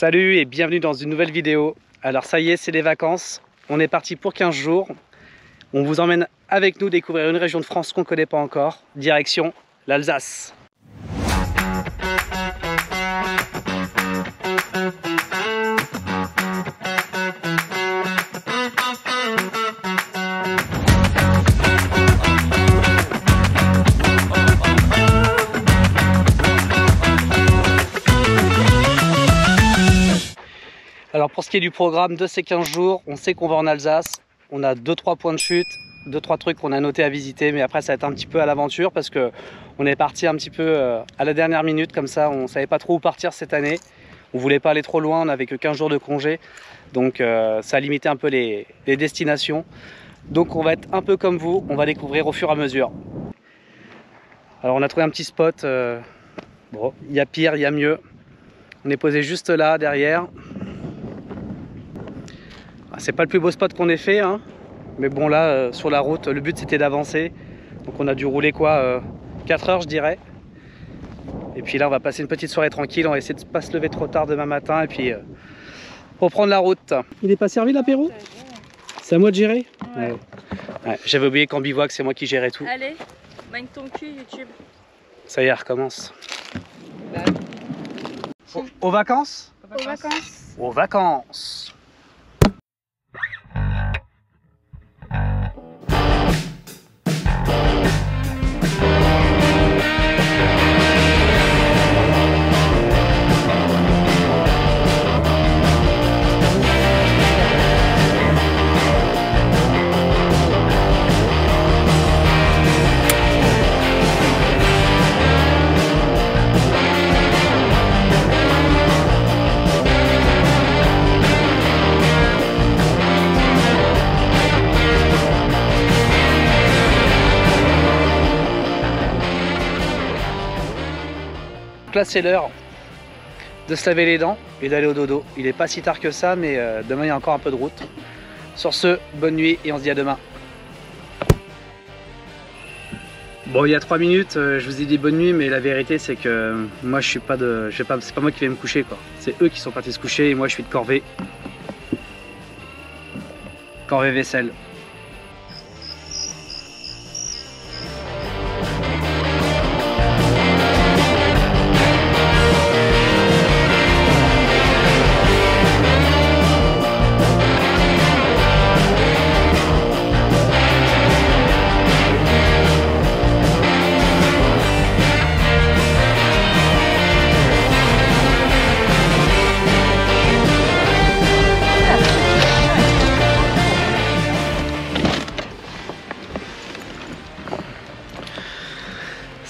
Salut et bienvenue dans une nouvelle vidéo. Alors ça y est, c'est les vacances. On est parti pour 15 jours. On vous emmène avec nous découvrir une région de France qu'on ne connaît pas encore. Direction l'Alsace. Alors pour ce qui est du programme de ces 15 jours, on sait qu'on va en Alsace. On a 2-3 points de chute, 2-3 trucs qu'on a notés à visiter, mais après ça va être un petit peu à l'aventure parce que on est parti un petit peu à la dernière minute, comme ça on savait pas trop où partir cette année. On voulait pas aller trop loin, on n'avait que 15 jours de congé, donc ça a limité un peu les destinations. Donc on va être un peu comme vous, on va découvrir au fur et à mesure. Alors on a trouvé un petit spot, bon, il y a pire, il y a mieux. On est posé juste là, derrière. C'est pas le plus beau spot qu'on ait fait, hein. Mais bon là, sur la route, le but c'était d'avancer. Donc on a dû rouler quoi, 4 heures je dirais. Et puis là on va passer une petite soirée tranquille, on va essayer de ne pas se lever trop tard demain matin et puis reprendre la route. Il n'est pas servi l'apéro? C'est à moi de gérer? Ouais. Ouais, j'avais oublié qu'en bivouac c'est moi qui gérais tout. Allez, baigne ton cul YouTube. Ça y est, recommence. Aux vacances? Aux vacances. Aux vacances. Donc là c'est l'heure de se laver les dents et d'aller au dodo. Il n'est pas si tard que ça, mais demain il y a encore un peu de route. Sur ce, bonne nuit et on se dit à demain. Bon, il y a 3 minutes, je vous ai dit bonne nuit, mais la vérité c'est que moi je suis pas de, c'est pas moi qui vais me coucher quoi. C'est eux qui sont partis se coucher et moi je suis de corvée. Corvée vaisselle.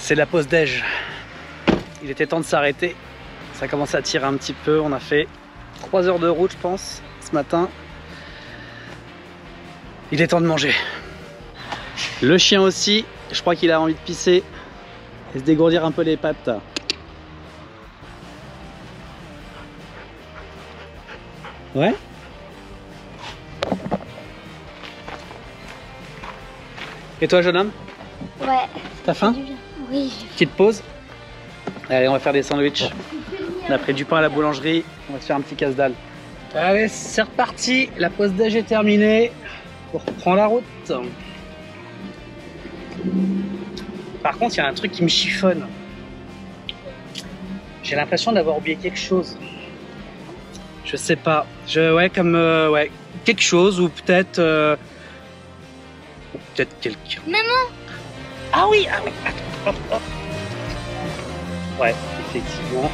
C'est la pause déj. Il était temps de s'arrêter. Ça commence à tirer un petit peu. On a fait 3 heures de route, je pense, ce matin. Il est temps de manger. Le chien aussi. Je crois qu'il a envie de pisser et se dégourdir un peu les pattes. Ouais. Et toi, jeune homme? Ouais. T'as faim? Oui. Petite pause. Allez, on va faire des sandwichs. On a pris du pain à la boulangerie. On va se faire un petit casse-dalle. Allez, c'est reparti. La pause déj est terminée. On reprend la route. Par contre, il y a un truc qui me chiffonne. J'ai l'impression d'avoir oublié quelque chose. Je sais pas. Ouais, comme ouais, quelque chose ou peut-être quelqu'un. Maman. Ah oui, attends, hop, hop. Ouais, effectivement.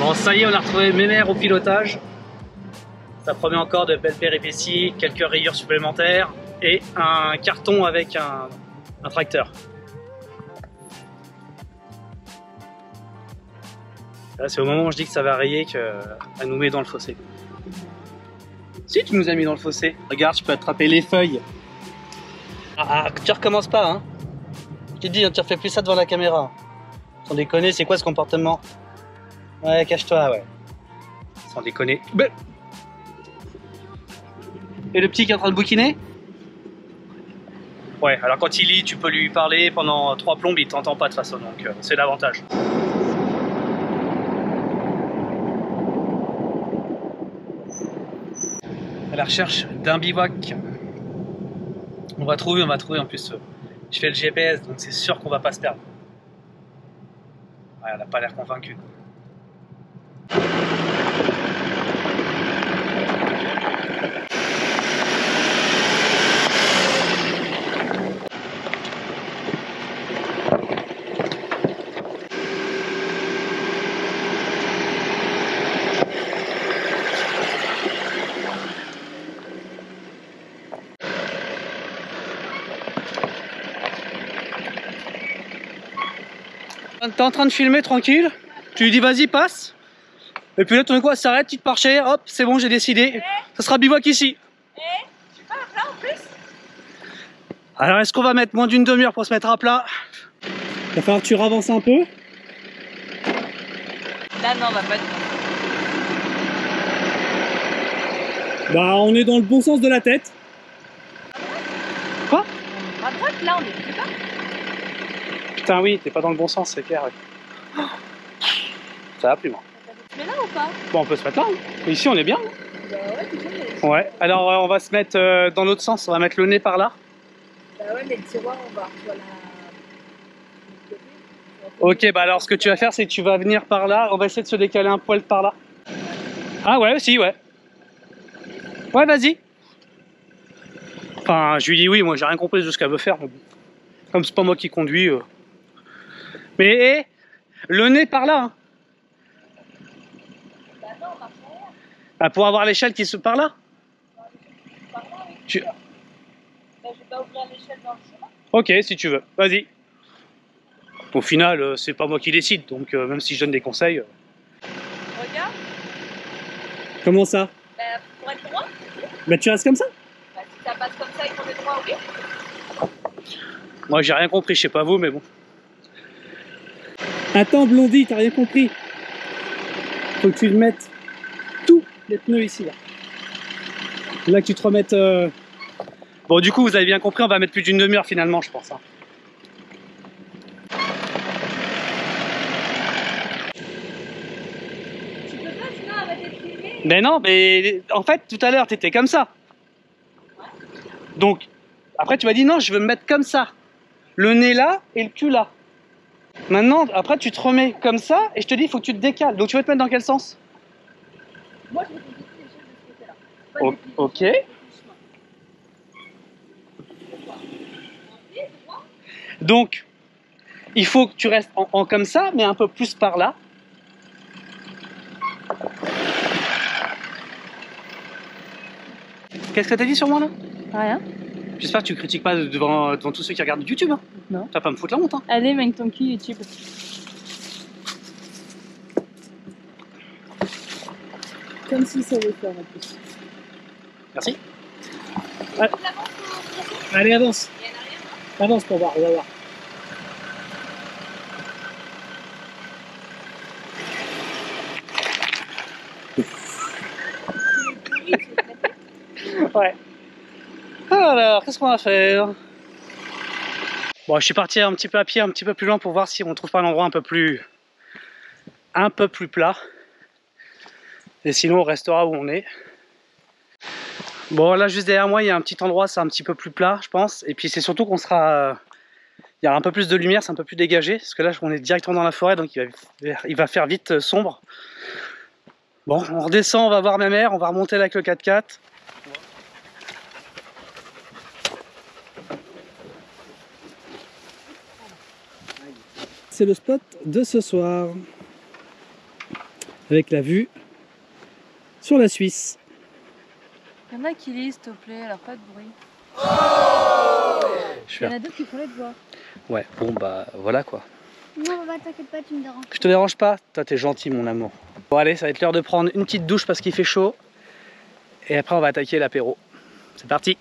Bon, ça y est, on a retrouvé Mémère au pilotage. Ça promet encore de belles péripéties, quelques rayures supplémentaires et un carton avec un tracteur. Là, c'est au moment où je dis que ça va rayer qu'elle nous met dans le fossé. Si, tu nous as mis dans le fossé. Regarde, je peux attraper les feuilles. Ah, tu recommences pas, hein. Je t'ai dit, tu refais plus ça devant la caméra. Sans déconner, c'est quoi ce comportement? Ouais, cache-toi, ouais. Sans déconner. Et le petit qui est en train de bouquiner? Ouais, alors quand il lit, tu peux lui parler pendant 3 plombes, il t'entend pas de toute façon, donc c'est l'avantage. À la recherche d'un bivouac. On va trouver en plus. Je fais le GPS, donc c'est sûr qu'on va pas se perdre. Ouais, elle a pas l'air convaincue. T'es en train de filmer tranquille, tu lui dis vas-y passe, et puis là tout d'un coup elle s'arrête, petite marché, hop c'est bon j'ai décidé, ça sera bivouac ici. Tu pars là en plus? Alors est-ce qu'on va mettre moins d'une demi-heure pour se mettre à plat? Il va falloir que tu ravances un peu. Là non, on va pas être... Bah on est dans le bon sens de la tête. Quoi? À droite là, on est plus bas. Putain oui, t'es pas dans le bon sens, c'est clair. Ouais. Ça va plus moi. Tu mets là ou pas? Bon on peut se mettre là, hein. Ici on est bien. Bah ouais, tu sais. Ouais, alors on va se mettre dans l'autre sens, on va mettre le nez par là. Bah ouais, mais le tiroir, on va... Voilà. Ok, bah alors ce que tu vas faire c'est que tu vas venir par là, on va essayer de se décaler un poil par là. Ah ouais, si, ouais. Ouais, vas-y. Enfin, je lui dis oui, moi j'ai rien compris de ce qu'elle veut faire. Mais bon. Comme c'est pas moi qui conduis. Mais le nez par là. Hein. Bah non, on marche arrière. Bah, pour avoir l'échelle qui se par là. Par là, oui. Tu... Bah, je vais pas ouvrir l'échelle dans le chemin. Ok, si tu veux, vas-y. Au final, c'est pas moi qui décide, donc même si je donne des conseils. Regarde. Comment ça? Bah, pour être droit. Bah tu restes comme ça? Bah, si ça passe comme ça et qu'on est droit, oui. Moi j'ai rien compris, je sais pas vous, mais bon. Attends Blondie, t'as rien compris. Faut que tu mettes tous les pneus ici là. Là que tu te remettes... Bon du coup vous avez bien compris, on va mettre plus d'une demi-heure finalement je pense. Hein. Tu peux pas sinon arrêter de filmer. Mais non, mais en fait tout à l'heure t'étais comme ça. Donc après tu m'as dit non je veux me mettre comme ça. Le nez là et le cul là. Maintenant après tu te remets comme ça et je te dis il faut que tu te décales. Donc tu veux te mettre dans quel sens? Moi, je vais te déplier l'échelle de ce côté-là. Pas déplier Ok. l'échelle, déplier le chemin. Donc il faut que tu restes en comme ça mais un peu plus par là. Qu'est-ce que t'as dit sur moi là? Rien. J'espère que tu critiques pas devant tous ceux qui regardent YouTube. Hein. Non. Tu vas pas me foutre la honte. Hein. Allez, mène ton cul YouTube. Comme si ça savait faire en plus. Merci. Ouais. Allez, avance. Avance pour voir, on va voir. Ouais. Alors, qu'est-ce qu'on va faire? Bon, je suis parti un petit peu à pied, un petit peu plus loin pour voir si on trouve pas un endroit un peu plus plat. Et sinon, on restera où on est. Bon, là, juste derrière moi, il y a un petit endroit, c'est un petit peu plus plat, je pense. Et puis, c'est surtout qu'on sera... il y aura un peu plus de lumière, c'est un peu plus dégagé. Parce que là, on est directement dans la forêt, donc il va faire vite sombre. Bon, on redescend, on va voir ma mère, on va remonter avec le 4x4. C'est le spot de ce soir. avec la vue sur la Suisse. Il y en a qui lisent, s'il te plaît, alors pas de bruit. Il y en a d'autres qui font les devoirs. Ouais, bon bah voilà quoi. Non, papa, t'inquiète pas, tu me déranges. Je te dérange pas? Toi t'es gentil mon amour. Bon allez, ça va être l'heure de prendre une petite douche parce qu'il fait chaud. Et après on va attaquer l'apéro. C'est parti!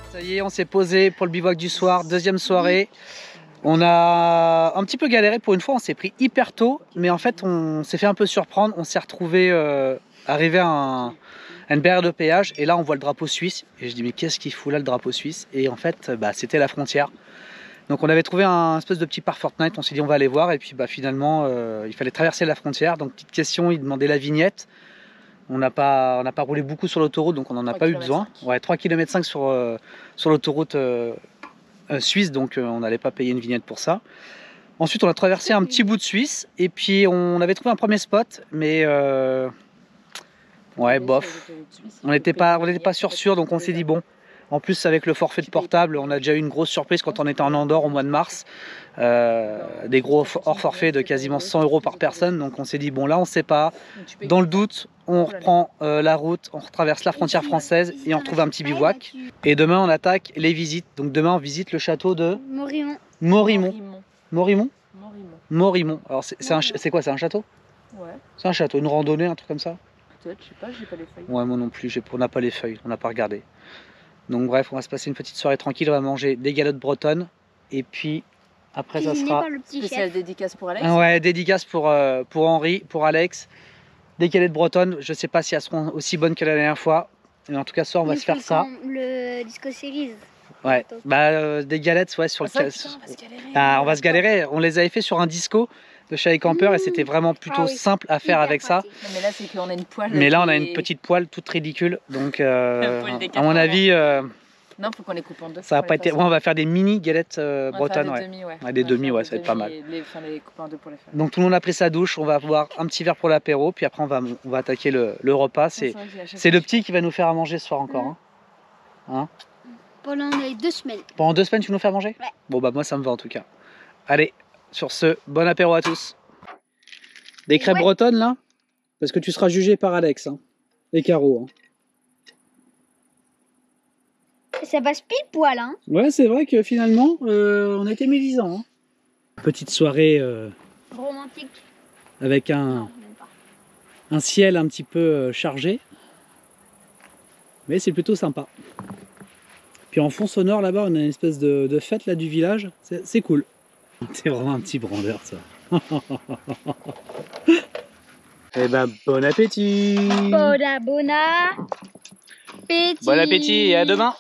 Ça y est, on s'est posé pour le bivouac du soir, deuxième soirée. On a un petit peu galéré pour une fois, on s'est pris hyper tôt, mais en fait on s'est fait un peu surprendre. On s'est retrouvé arrivé à une barrière de péage et là on voit le drapeau suisse. Et je dis mais qu'est-ce qu'il fout là le drapeau suisse? Et en fait c'était la frontière. Donc on avait trouvé un espèce de petit parc Fortnite, on s'est dit on va aller voir et puis finalement il fallait traverser la frontière. Donc petite question, il demandait la vignette. On n'a pas roulé beaucoup sur l'autoroute, donc on n'en a pas eu besoin. Ouais, 3,5 km sur l'autoroute suisse, donc on n'allait pas payer une vignette pour ça. Ensuite, on a traversé un petit bout de Suisse, et puis on avait trouvé un premier spot, mais ouais, bof. On n'était pas sûr, donc on s'est dit bon. En plus, avec le forfait de portable, on a déjà eu une grosse surprise quand on était en Andorre au mois de mars. Des gros hors forfait de quasiment 100 € par personne. Donc on s'est dit, bon là on ne sait pas. Dans le doute, on reprend la route, on retraverse la frontière française et on retrouve un petit bivouac. Et demain on attaque les visites. Donc demain on visite le château de Morimont. Morimont. Alors c'est quoi? C'est un château? Ouais. C'est un château, une randonnée, un truc comme ça? Peut-être, je sais pas, j'ai pas les feuilles. Ouais, moi non plus, on n'a pas les feuilles, on n'a pas regardé. Donc bref, on va se passer une petite soirée tranquille, on va manger des galettes bretonnes et puis après ça sera spécial dédicace pour Alex. Ouais, dédicace pour Henri, pour Alex. Des galettes bretonnes, je sais pas si elles seront aussi bonnes que la dernière fois, mais en tout cas ce soir on va se faire ça. Le disco series. Ouais, des galettes ouais sur le on va se galérer. On les avait fait sur un disco de Chalet Camper et c'était vraiment plutôt simple à faire avec ça. Non, mais là c'est qu'on a une poêle. Mais là on a une petite poêle toute ridicule, donc à mon avis. Non, faut qu'on les coupe en deux. Ça va pas été. Ouais, on va faire des mini galettes bretonnes, ouais. Des demi, ouais, ça va être pas mal. Les couper en deux pour les faire. Donc tout le monde a pris sa douche, on va boire un petit verre pour l'apéro, puis après on va attaquer le repas. C'est le petit qui va nous faire à manger ce soir encore. Hein Pendant les 2 semaines. Pendant 2 semaines, tu nous fais à manger? Ouais. Bon bah moi ça me va en tout cas. Allez, sur ce, bon apéro à tous. Des crêpes bretonnes là? Parce que tu seras jugé par Alex et Caro. Ça passe pile poil, hein. Ouais, c'est vrai que finalement, on a été médisants. Petite soirée romantique. Avec Non, même pas. un ciel un petit peu chargé. Mais c'est plutôt sympa. Puis en fond sonore là-bas, on a une espèce de fête là du village. C'est cool. C'est vraiment un petit branleur ça. Eh ben bon appétit. Bon appétit. Bon appétit et à demain.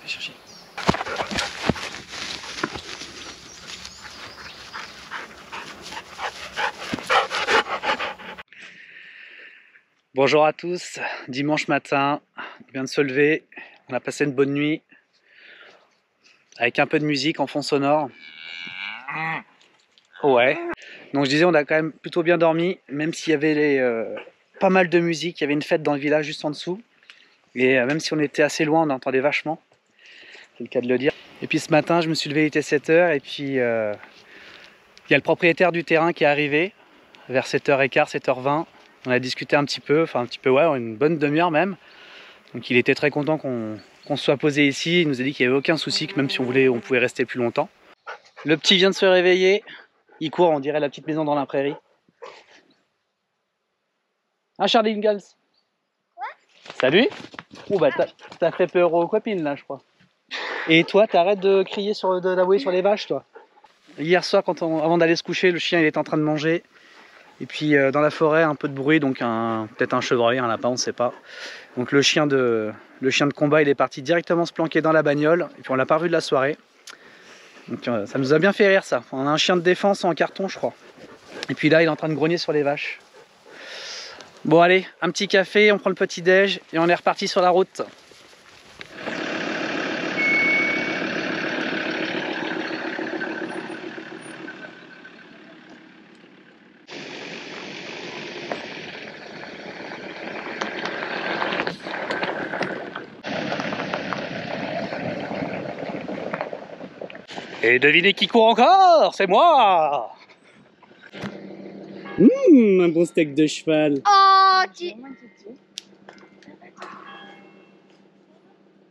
Chercher. Bonjour à tous, dimanche matin, on vient de se lever, on a passé une bonne nuit avec un peu de musique en fond sonore. Ouais, donc je disais on a quand même plutôt bien dormi, même s'il y avait pas mal de musique, il y avait une fête dans le village juste en dessous. Et même si on était assez loin, on entendait vachement, c'est le cas de le dire. Et puis ce matin, je me suis levé, il était 7 h et puis il y a le propriétaire du terrain qui est arrivé vers 7 h 15, 7 h 20. On a discuté un petit peu, enfin un petit peu, ouais, une bonne demi-heure même. Donc il était très content qu'on se soit posé ici. Il nous a dit qu'il n'y avait aucun souci, que même si on voulait, on pouvait rester plus longtemps. Le petit vient de se réveiller. Il court, on dirait la petite maison dans la prairie. Ah, Charlie Ingalls. Quoi? Salut. Oh bah t'as fait peur aux copines là, je crois. Et toi, t'arrêtes de crier d'aboyer sur les vaches, toi. Hier soir, avant d'aller se coucher, le chien il était en train de manger. Et puis dans la forêt, un peu de bruit, donc peut-être un chevreuil, un lapin, on ne sait pas. Donc le chien de combat, il est parti directement se planquer dans la bagnole. Et puis on l'a pas vu de la soirée. Donc ça nous a bien fait rire ça. On a un chien de défense en carton, je crois. Et puis là, il est en train de grogner sur les vaches. Bon allez, un petit café, on prend le petit déj et on est reparti sur la route. Et devinez qui court encore? C'est moi! Un bon steak de cheval. Oh,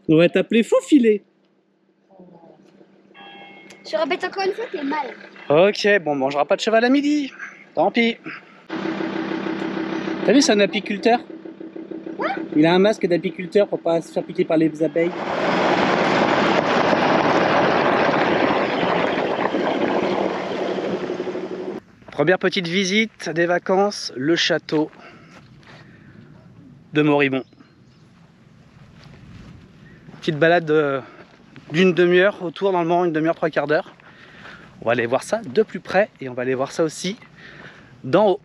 On va t'appeler Faux Filet. Je répète encore une fois, t'es mal. Ok, bon, on mangera pas de cheval à midi. Tant pis. T'as vu, c'est un apiculteur? Quoi? Il a un masque d'apiculteur pour pas se faire piquer par les abeilles. Première petite visite des vacances, le château de Moribond. Petite balade d'une demi-heure autour, normalement une demi-heure, 3/4 d'heure. On va aller voir ça de plus près et on va aller voir ça aussi d'en haut.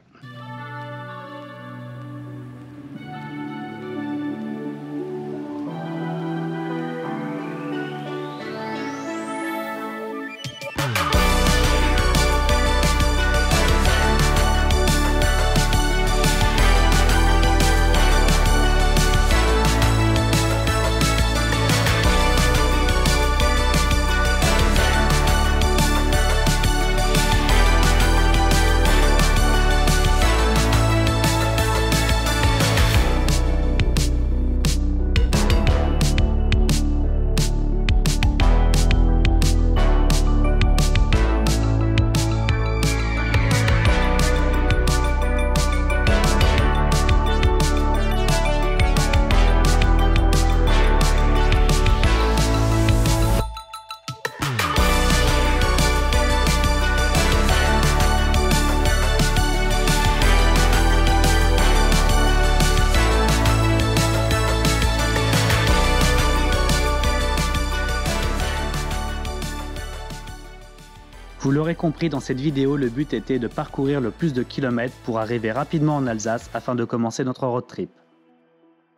Vous l'aurez compris, dans cette vidéo, le but était de parcourir le plus de kilomètres pour arriver rapidement en Alsace afin de commencer notre road trip.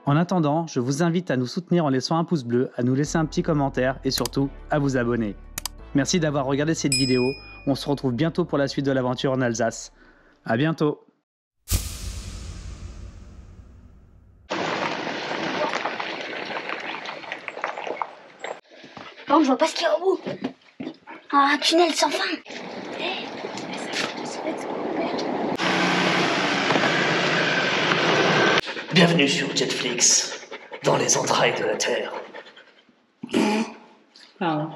En attendant, je vous invite à nous soutenir en laissant un pouce bleu, à nous laisser un petit commentaire et surtout à vous abonner. Merci d'avoir regardé cette vidéo, on se retrouve bientôt pour la suite de l'aventure en Alsace. À bientôt! Non, je vois pas ce qu'il y a au bout. Un tunnel sans fin. Bienvenue sur Jetflix, dans les entrailles de la Terre. Pardon.